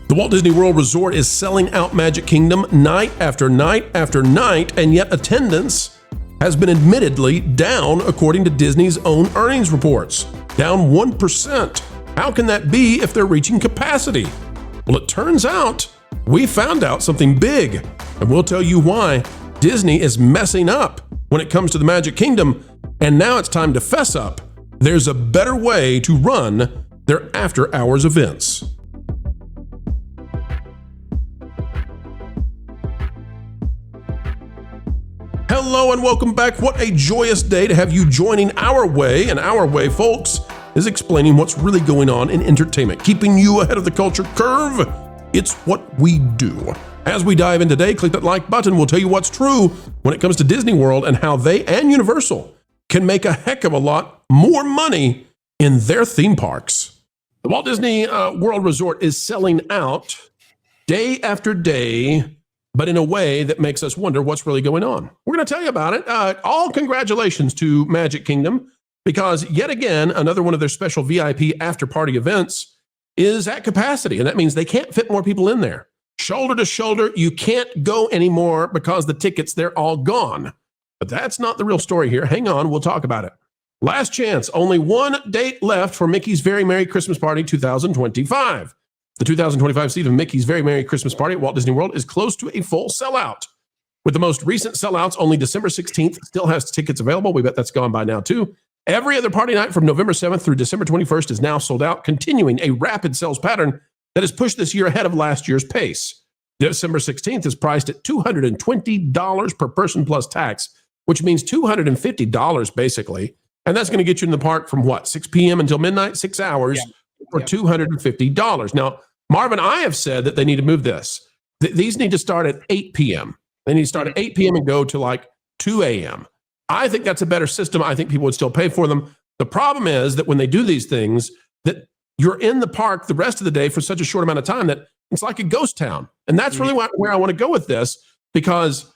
The Walt Disney World Resort is selling out Magic Kingdom night after night after night, and yet attendance has been admittedly down according to Disney's own earnings reports. Down 1%. How can that be if they're reaching capacity? Well, it turns out we found out something big, and we'll tell you why Disney is messing up when it comes to the Magic Kingdom, and now it's time to fess up. There's a better way to run their after-hours events. Hello and welcome back. What a joyous day to have you joining our way. And our way, folks, is explaining what's really going on in entertainment, keeping you ahead of the culture curve. It's what we do. As we dive in today, click that like button. We'll tell you what's true when it comes to Disney World and how they and Universal can make a heck of a lot more money in their theme parks. The Walt Disney World Resort is selling out day after day, but in a way that makes us wonder what's really going on. We're going to tell you about it. All congratulations to Magic Kingdom, because yet again, another one of their special VIP after-party events is at capacity, and that means they can't fit more people in there. Shoulder to shoulder, you can't go anymore because the tickets, they're all gone. But that's not the real story here. Hang on, we'll talk about it. Last chance, only one date left for Mickey's Very Merry Christmas Party 2025. The 2025 season of Mickey's Very Merry Christmas Party at Walt Disney World is close to a full sellout. With the most recent sellouts, only December 16th still has tickets available. We bet that's gone by now too. Every other party night from November 7th through December 21st is now sold out, continuing a rapid sales pattern that has pushed this year ahead of last year's pace. December 16th is priced at $220 per person plus tax, which means $250 basically. And that's going to get you in the park from what, 6 p.m. until midnight, 6 hours for $250. Now, Marvin, I have said that they need to move this. These need to start at 8 p.m. They need to start at 8 p.m. and go to like 2 a.m. I think that's a better system. I think people would still pay for them. The problem is that when they do these things, that you're in the park the rest of the day for such a short amount of time that it's like a ghost town. And that's really where I want to go with this, because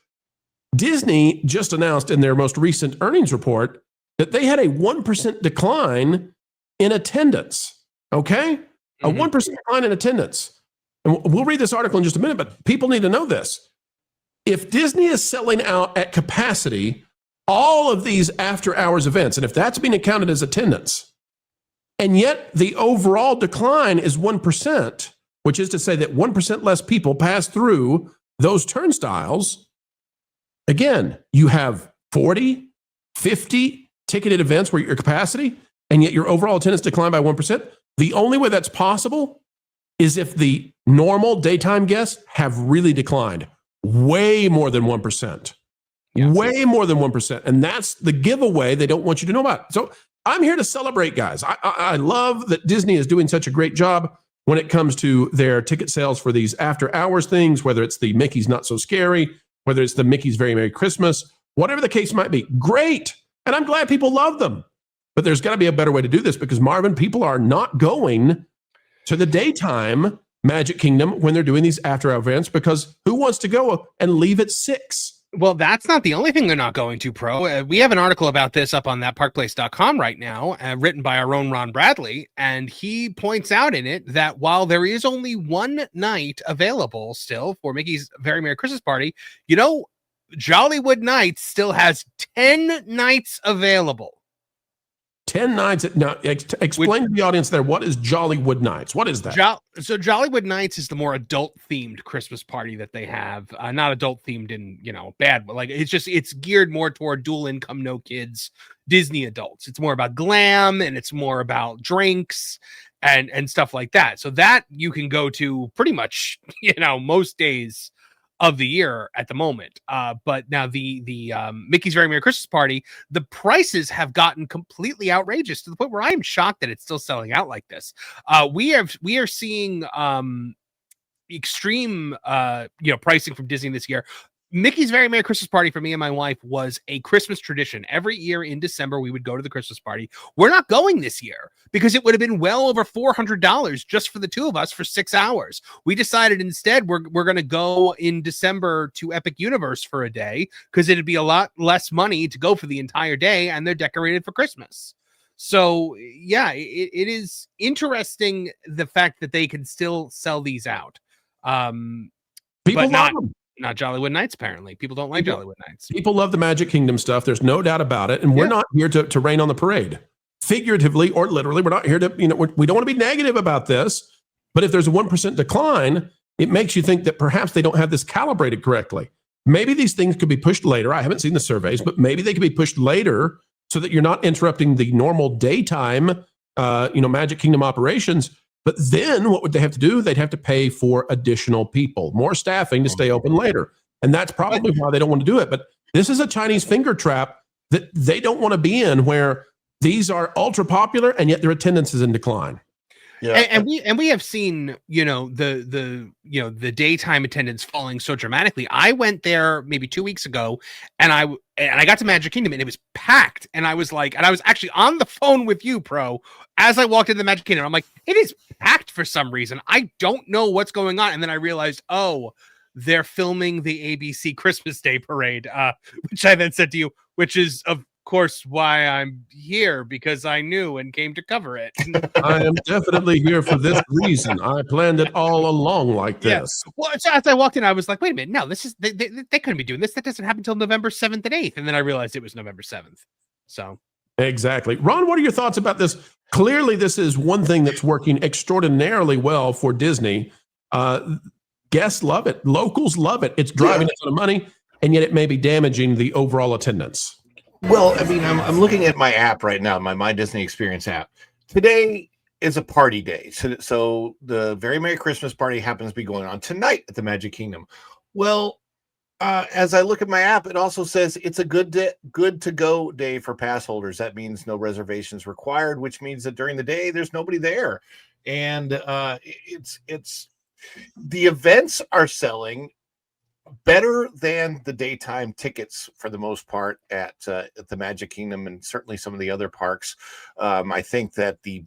Disney just announced in their most recent earnings report that they had a 1% decline in attendance. Okay? A 1% decline in attendance. And we'll read this article in just a minute, but people need to know this. If Disney is selling out at capacity all of these after-hours events, and if that's being accounted as attendance, and yet the overall decline is 1%, which is to say that 1% less people pass through those turnstiles, again, you have 40, 50 ticketed events where your capacity, and yet your overall attendance declined by 1%. The only way that's possible is if the normal daytime guests have really declined way more than 1%. Way more than 1%. And that's the giveaway they don't want you to know about. So I'm here to celebrate, guys. I love that Disney is doing such a great job when it comes to their ticket sales for these after hours things, whether it's the Mickey's Not So Scary, whether it's the Mickey's Very Merry Christmas, whatever the case might be. Great. And I'm glad people love them. But there's got to be a better way to do this, because, Marvin, people are not going to the daytime Magic Kingdom when they're doing these after-hour events, because who wants to go and leave at 6? Well, that's not the only thing they're not going to, Pro. We have an article about this up on thatparkplace.com right now, written by our own Ron Bradley, and he points out in it that while there is only one night available still for Mickey's Very Merry Christmas Party, you know, Jollywood Nights still has 10 nights available. 10 nights. Now, explain to the audience there, what is Jollywood Nights? What is that? So Jollywood Nights is the more adult-themed Christmas party that they have. Not adult-themed in, bad, but like it's geared more toward dual-income, no kids, Disney adults. It's more about glam, and it's more about drinks and stuff like that. So that you can go to pretty much, most days of the year at the moment. But now the Mickey's Very Merry Christmas Party, the prices have gotten completely outrageous to the point where I am shocked that it's still selling out like this. We are seeing extreme pricing from Disney this year. Mickey's Very Merry Christmas Party for me and my wife was a Christmas tradition. Every year in December, we would go to the Christmas party. We're not going this year because it would have been well over $400 just for the two of us for 6 hours. We decided instead we're going to go in December to Epic Universe for a day because it'd be a lot less money to go for the entire day, and they're decorated for Christmas. So yeah, it is interesting the fact that they can still sell these out. People But love not them. not Jollywood Nights. Apparently, people don't like Jollywood Nights. People love the Magic Kingdom stuff. There's no doubt about it. And we're not here to rain on the parade, figuratively or literally. We're not here to, we don't want to be negative about this. But if there's a 1% decline, it makes you think that perhaps they don't have this calibrated correctly. Maybe these things could be pushed later. I haven't seen the surveys, but maybe they could be pushed later so that you're not interrupting the normal daytime, Magic Kingdom operations. But then what would they have to do? They'd have to pay for additional people, more staffing to stay open later. And that's probably why they don't want to do it. But this is a Chinese finger trap that they don't want to be in, where these are ultra popular and yet their attendance is in decline. Yeah. And we have seen, the daytime attendance falling so dramatically. I went there maybe 2 weeks ago, and I got to Magic Kingdom and it was packed. And I was actually on the phone with you, Pro, as I walked into the Magic Kingdom. I'm like, it is packed for some reason. I don't know what's going on. And then I realized, they're filming the ABC Christmas Day parade, which I then said to you, which is of course why I'm here, because I knew and came to cover it. I am definitely here for this reason. I planned it all along like this. Well, so as I walked in, I was like, wait a minute, no, this is they couldn't be doing this. That doesn't happen until November 7th and 8th. And then I realized it was November 7th. So exactly. Ron, what are your thoughts about this? Clearly, this is one thing that's working extraordinarily well for Disney. Guests love it. Locals love it. It's driving a ton of money, and yet it may be damaging the overall attendance. Well, I mean, I'm looking at my app right now, my Disney Experience app. Today is a party day. So the Very Merry Christmas party happens to be going on tonight at the Magic Kingdom. Well, as I look at my app, it also says it's a good to go day for pass holders. That means no reservations required, which means that during the day, there's nobody there. And it's the events are selling better than the daytime tickets for the most part at the Magic Kingdom and certainly some of the other parks. I think that the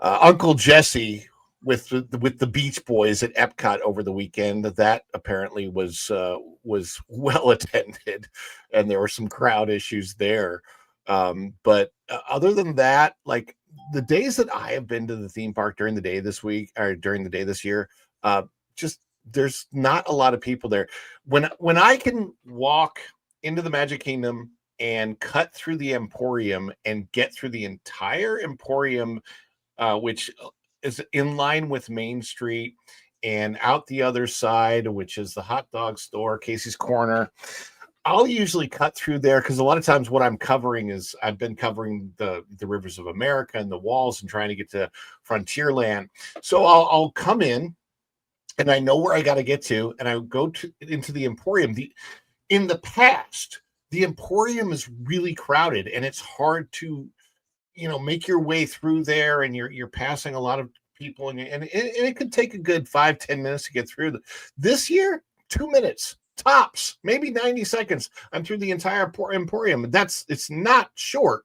Uncle Jesse with the Beach Boys at Epcot over the weekend, that apparently was well attended, and there were some crowd issues there. But other than that, like the days that I have been to the theme park during the day this week or during the day this year, just there's not a lot of people there. When I can walk into the Magic Kingdom and cut through the Emporium and get through the entire Emporium, which is in line with Main Street, and out the other side, which is the hot dog store, Casey's Corner, I'll usually cut through there because a lot of times what I'm covering is I've been covering the Rivers of America and the walls and trying to get to Frontierland. So I'll come in, and I know where I got to get to, and I go into the Emporium. In the past, the Emporium is really crowded, and it's hard to, make your way through there, and you're passing a lot of people, and it could take a good 5-10 minutes to get through. This year, 2 minutes tops, maybe 90 seconds. I'm through the entire Emporium. It's not short,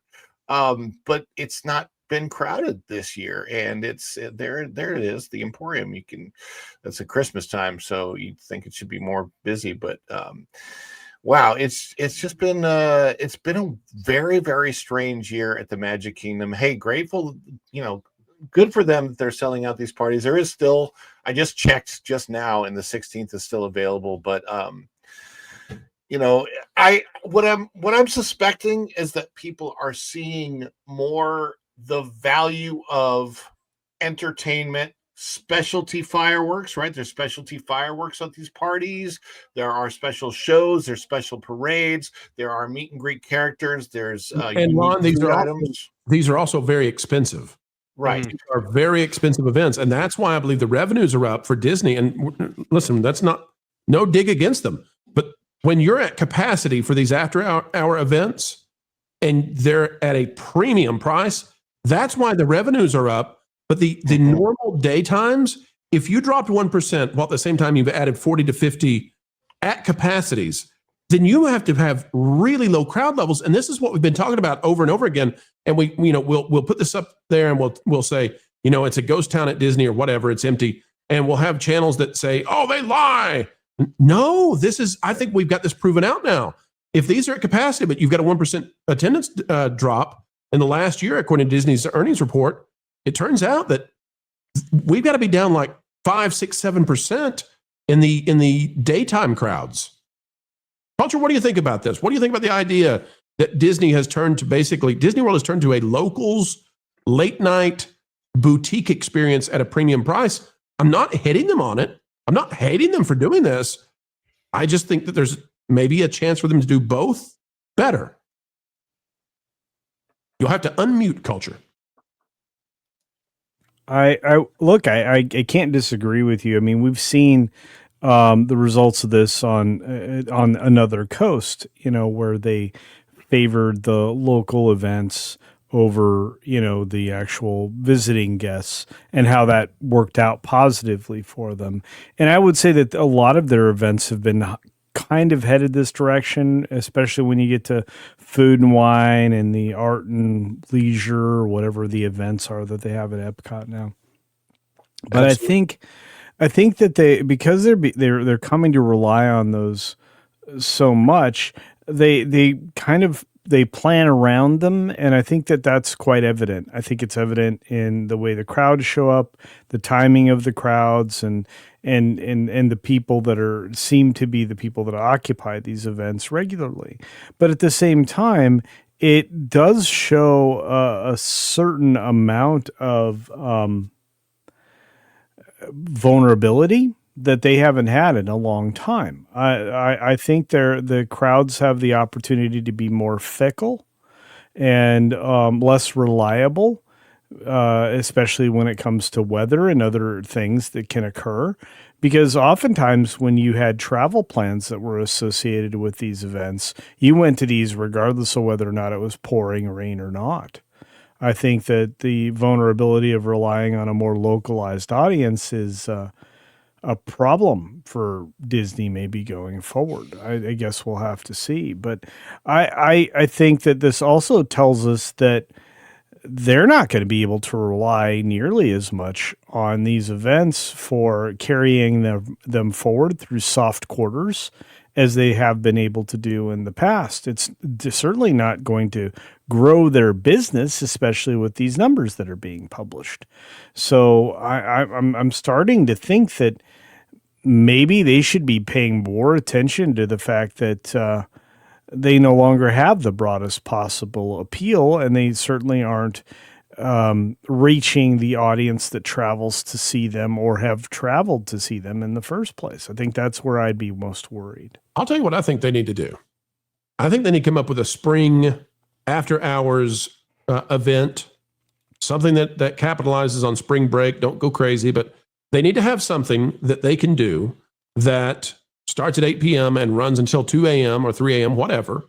but it's not been crowded this year, and it's there it is, the Emporium. That's a Christmas time, so you'd think it should be more busy, but wow, it's just been it's been a very, very strange year at the Magic Kingdom. Hey, grateful, good for them that they're selling out these parties. There is still, I just checked just now, and the 16th is still available, but what I'm suspecting is that people are seeing more the value of entertainment, specialty fireworks, right? There's specialty fireworks at these parties. There are special shows. There's special parades. There are meet and greet characters. There's and Ron, these are also very expensive. Right. These are very expensive events, and that's why I believe the revenues are up for Disney. And listen, that's no dig against them, but when you're at capacity for these after-hour events and they're at a premium price, that's why the revenues are up. But the normal daytimes, if you dropped 1%, while at the same time you've added 40 to 50 at capacities, then you have to have really low crowd levels. And this is what we've been talking about over and over again. And we'll put this up there, and we'll say, it's a ghost town at Disney or whatever, it's empty. And we'll have channels that say, oh, they lie. No, I think we've got this proven out now. if these are at capacity, but you've got a 1% attendance drop in the last year, according to Disney's earnings report, it turns out that we've got to be down like 5, 6, 7% in the daytime crowds. Culture, what do you think about this? What do you think about the idea that Disney World has turned to a locals late night boutique experience at a premium price? I'm not hitting them on it. I'm not hating them for doing this. I just think that there's maybe a chance for them to do both better. You'll have to unmute, Culture. I can't disagree with you. I mean, we've seen the results of this on another coast, where they favored the local events over, the actual visiting guests, and how that worked out positively for them. And I would say that a lot of their events have been kind of headed this direction, especially when you get to food and wine and the art and leisure, or whatever the events are that they have at Epcot now. But Absolutely. I think that because they're coming to rely on those so much, they plan around them, and I think that that's quite evident. I think it's evident in the way the crowds show up, the timing of the crowds, and the people that seem to be the people that occupy these events regularly. But at the same time, it does show a certain amount of vulnerability that they haven't had in a long time. I think the crowds have the opportunity to be more fickle and less reliable, especially when it comes to weather and other things that can occur. Because oftentimes when you had travel plans that were associated with these events, you went to these regardless of whether or not it was pouring rain or not. I think that the vulnerability of relying on a more localized audience is a problem for Disney maybe going forward. I guess we'll have to see. But I think that this also tells us that they're not going to be able to rely nearly as much on these events for carrying them forward through soft quarters as they have been able to do in the past. It's certainly not going to grow their business, especially with these numbers that are being published. So I'm starting to think that maybe they should be paying more attention to the fact that they no longer have the broadest possible appeal, and they certainly aren't reaching the audience that travels to see them or have traveled to see them in the first place. I think that's where I'd be most worried. I'll tell you what I think they need to do. I think they need to come up with a spring after hours event, something that capitalizes on spring break. Don't go crazy, but they need to have something that they can do that starts at 8 p.m. and runs until 2 a.m. or 3 a.m., whatever,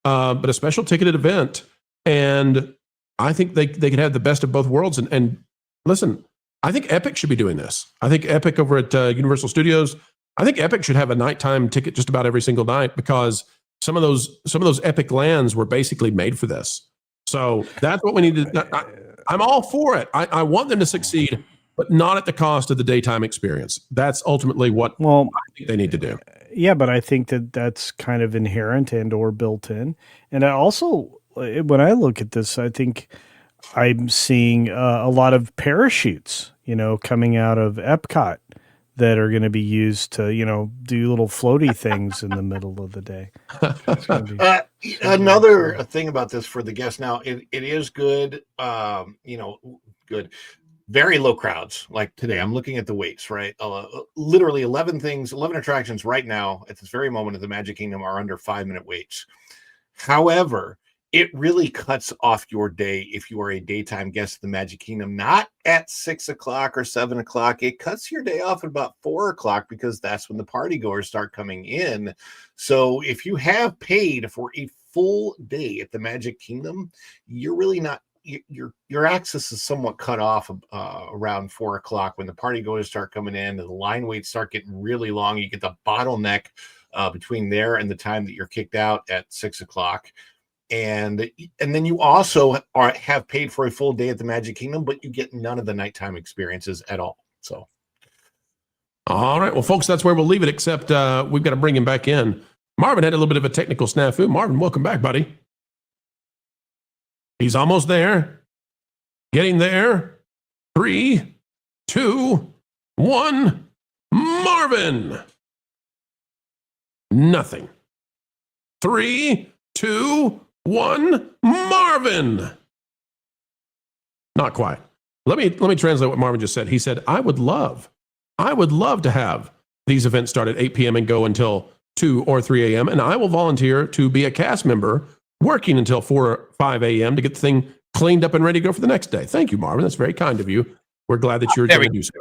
but a special ticketed event. And I think they could have the best of both worlds. And listen, I think Epic should be doing this. I think Epic over at Universal Studios, I think Epic should have a nighttime ticket just about every single night, because some of those Epic lands were basically made for this. So that's what we need to. I'm all for it. I want them to succeed, but not at the cost of the daytime experience. That's ultimately what I think they need to do. Yeah, but I think that that's kind of inherent and or built in. And I also, when I look at this, I think I'm seeing a lot of parachutes, coming out of Epcot that are going to be used to, do little floaty things in the middle of the day. Another thing about this for the guests now, it is good, good. Very low crowds. Like today, I'm looking at the waits, right? Literally 11 attractions right now at this very moment of the Magic Kingdom are under 5-minute waits. However, it really cuts off your day if you are a daytime guest of the Magic Kingdom, not at 6 o'clock or 7 o'clock. It cuts your day off at about 4 o'clock, because that's when the party goers start coming in. So if you have paid for a full day at the Magic Kingdom, you're really not, your access is somewhat cut off around 4 o'clock when the party goers start coming in and the line waits start getting really long. You get the bottleneck between there and the time that you're kicked out at 6 o'clock. And then you also have paid for a full day at the Magic Kingdom, but you get none of the nighttime experiences at all. So, all right, well, folks, that's where we'll leave it. Except we've got to bring him back in. Marvin had a little bit of a technical snafu. Marvin, welcome back, buddy. He's almost there. Getting there. 3, 2, 1. Marvin. Nothing. 3, 2, 1. Marvin. Not quite. Let me translate what Marvin just said. He said, I would love to have these events start at 8 p.m. and go until 2 or 3 a.m. And I will volunteer to be a cast member working until 4 or 5 a.m. to get the thing cleaned up and ready to go for the next day. Thank you, Marvin. That's very kind of you. We're glad that you're going to do so.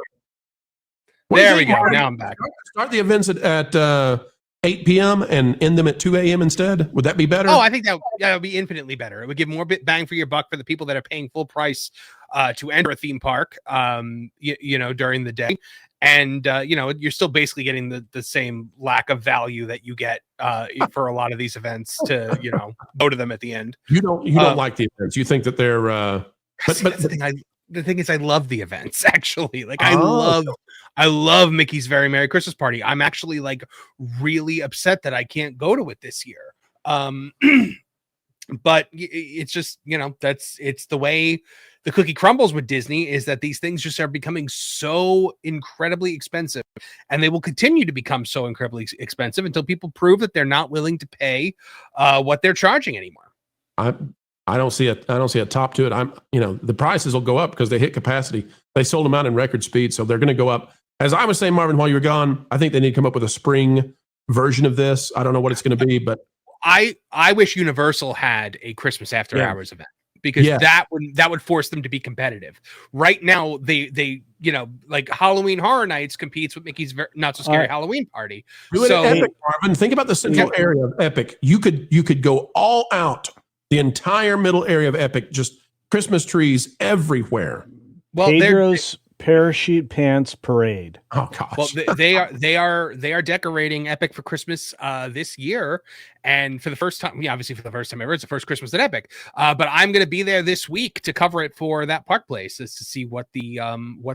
There we go. Marvin? Now I'm back. Start the events at 8 p.m. and end them at 2 a.m. instead? Would that be better? Oh, I think that would be infinitely better. It would give more bang for your buck for the people that are paying full price to enter a theme park, during the day. And, you're still basically getting the same lack of value that you get for a lot of these events to, go to them at the end. You don't like the events. You think that they're... The thing is, I love the events, actually. Like, I love Mickey's Very Merry Christmas Party. I'm actually, like, really upset that I can't go to it this year. But it's just, it's the way the cookie crumbles with Disney, is that these things just are becoming so incredibly expensive, and they will continue to become so incredibly expensive until people prove that they're not willing to pay what they're charging anymore. I don't see a top to it. The prices will go up because they hit capacity. They sold them out in record speed, so they're going to go up. As I was saying, Marvin, while you were gone, I think they need to come up with a spring version of this. I don't know what it's going to be, but I wish Universal had a Christmas after hours event, because that would force them to be competitive. Right now, they like Halloween Horror Nights competes with Mickey's Not So Scary Halloween Party. So Epic, Marvin, think about the central area of Epic. You could go all out. The entire middle area of Epic, just Christmas trees everywhere. Well, Pedro's Parachute Pants Parade. Oh gosh. Well, they are decorating Epic for Christmas this year, and for the first time, obviously for the first time ever, it's the first Christmas at Epic. But I'm going to be there this week to cover it for that Park Place, to see what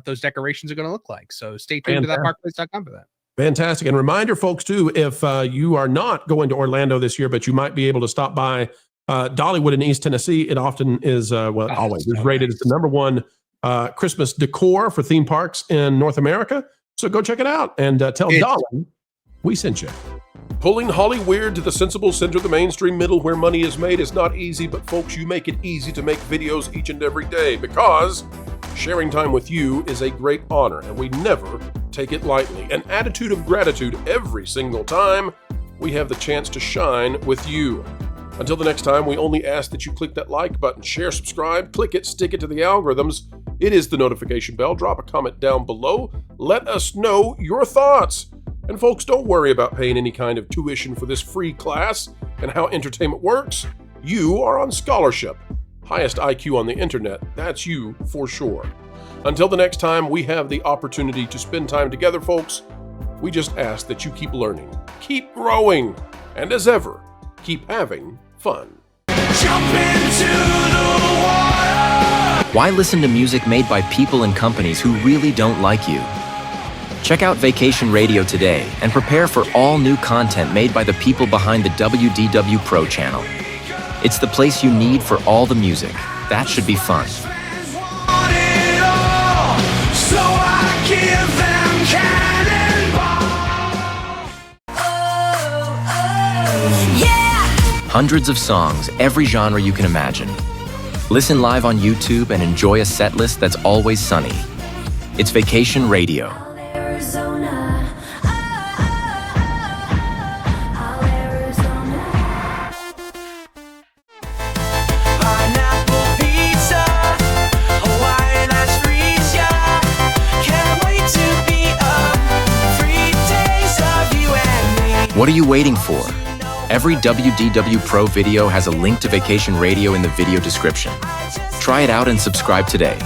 those decorations are going to look like. So stay tuned to thatparkplace.com for that. Fantastic. And reminder, folks, too, if you are not going to Orlando this year, but you might be able to stop by Dollywood in East Tennessee. It often is, always is rated as the number one Christmas decor for theme parks in North America. So go check it out and tell Dolly we sent you. Pulling Hollyweird to the sensible center of the mainstream middle where money is made is not easy, but folks, you make it easy to make videos each and every day, because sharing time with you is a great honor, and we never take it lightly. An attitude of gratitude every single time we have the chance to shine with you. Until the next time, we only ask that you click that like button, share, subscribe, click it, stick it to the algorithms. It is the notification bell. Drop a comment down below. Let us know your thoughts. And folks, don't worry about paying any kind of tuition for this free class and how entertainment works. You are on scholarship. Highest IQ on the internet. That's you for sure. Until the next time we have the opportunity to spend time together, folks, we just ask that you keep learning, keep growing, and as ever, keep having fun. Jump into the water. Why listen to music made by people and companies who really don't like you? Check out Vacation Radio today and prepare for all new content made by the people behind the wdwpro channel. It's the place you need for all the music. That should be fun. So I give them cannonball. Yeah. Hundreds of songs, every genre you can imagine. Listen live on YouTube and enjoy a set list that's always sunny. It's Vacation Radio. What are you waiting for? Every WDW Pro video has a link to Vacation Radio in the video description. Try it out and subscribe today.